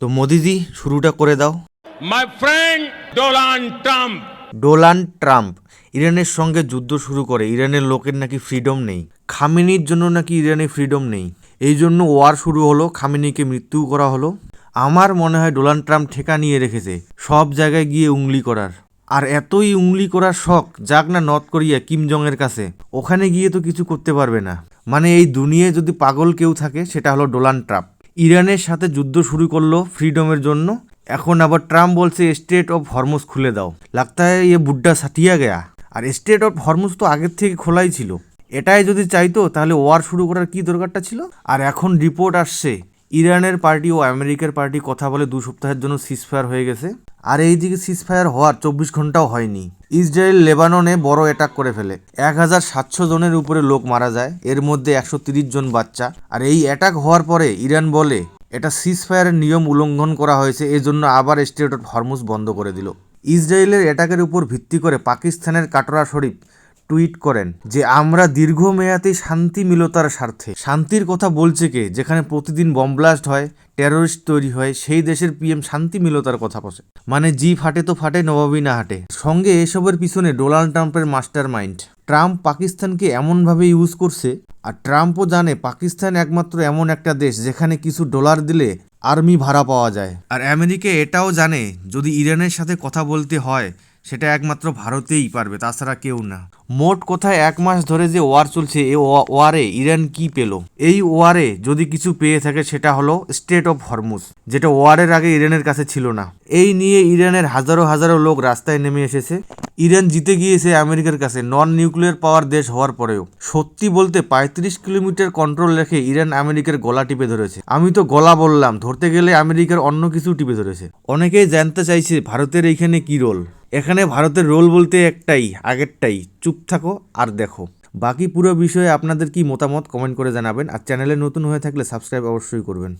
তো মোদিজি শুরুটা করে দাও। My friend Donald Trump. Donald Trump ইরানের সঙ্গে যুদ্ধ শুরু করে। ইরানের লোকের নাকি ফ্রিডম নেই, খামেনির জন্য নাকি ইরানে ফ্রিডম নেই, এই জন্য ওয়ার শুরু হলো, খামেনিকে মৃত্যু করা হলো। আমার মনে হয় ডোনাল্ড ট্রাম্প ঠেকা নিয়ে রেখেছে সব জায়গায় গিয়ে উংলি করার। আর এতই উংলি করার শখ যাক না নর্থ কোরিয়া কিম জং এর কাছে, ওখানে গিয়ে তো কিছু করতে পারবে না। মানে এই দুনিয়ায় যদি পাগল কেউ থাকে সেটা হলো ডোনাল্ড ট্রাম্প। ইরানের সাথে যুদ্ধ শুরু করলো ফ্রিডমের জন্য, এখন আবার ট্রাম্প বলছে স্টেট অফ হরমুজ খুলে দাও। লাগতা হয় ये বুড্ডা সাটিয়া গেয়া। আর স্টেট অফ হরমুজ তো আগের থেকে খোলাই ছিল, এটাই যদি চাইতো তাহলে ওয়ার শুরু করার কি দরকারটা ছিল। আর এখন রিপোর্ট আসছে ইরানের পার্টি ও আমেরিকার পার্টি কথা বলে 2 সপ্তাহের জন্য সিজফায়ার হয়ে গেছে। আর এইদিকে সিজফায়ার হওয়ার 24 ঘন্টাও হয়নি, ইসরায়েল লেবাননে বড় অ্যাটাক করে ফেলে। 1700 জনের উপরে লোক মারা যায়, এর মধ্যে 130 জন বাচ্চা। আর এই অ্যাটাক হওয়ার পরে ইরান বলে এটা সিজফায়ারের নিয়ম উল্লঙ্ঘন করা হয়েছে, এজন্য আবার স্টেট অফ হরমুজ বন্ধ করে দিল। ইসরায়েলের অ্যাটাকের উপর ভিত্তি করে পাকিস্তানের কাটরা শরীফ টুইট করেন যে আমরা দীর্ঘমেয়াদী শান্তিমিলতার স্বার্থে। শান্তির কথা বলছে কে? যেখানে প্রতিদিন বম ব্লাস্ট হয়, টেরোরিস্ট তৈরি হয়, সেই দেশের পিএম শান্তিমিলতার কথা বসে। মানে জি ফাটে তো ফাটে, নবাবী না হাঁটে। সঙ্গে এসবের পিছনে ডোনাল্ড ট্রাম্পের মাস্টার মাইন্ড। ট্রাম্প পাকিস্তানকে এমনভাবে ইউজ করছে, আর ট্রাম্পও জানে পাকিস্তান একমাত্র এমন একটা দেশ যেখানে কিছু ডলার দিলে আর্মি ভাড়া পাওয়া যায়। আর আমেরিকা এটাও জানে যদি ইরানের সাথে কথা বলতে হয় সেটা একমাত্র ভারতেই পারবে, তাছাড়া কেউ না। মোট কথায় 1 মাস ধরে যে ওয়ার চলছে, এই ওয়ারে ইরান কি পেল? এই ওয়ারে যদি কিছু পেয়ে থাকে সেটা হলো স্টেট অফ হরমুজ, যেটা ওয়ারের আগে ইরানের কাছে ছিল না। এই নিয়ে ইরানের হাজারো হাজারো লোক রাস্তায় নেমে এসেছে। ইরান জিতে গিয়েছে আমেরিকার কাছে নন নিউক্লিয়ার পাওয়ার দেশ হওয়ার পরেও। সত্যি বলতে 35 কিলোমিটার কন্ট্রোল রেখে ইরান আমেরিকার গলা টিপে ধরেছে। আমি তো গলা বললাম, ধরতে গেলে আমেরিকার অন্য কিছু টিপে ধরেছে। অনেকেই জানতে চাইছে ভারতের এইখানে কি রোল। এখানে ভারতের রোল বলতে একটাই, আগেরটাই, চুপ থাকো আর দেখো। বাকি পুরো বিষয়ে আপনাদের কি মতামত কমেন্ট করে জানাবেন। আর চ্যানেলে নতুন হয়ে থাকলে সাবস্ক্রাইব অবশ্যই করবেন।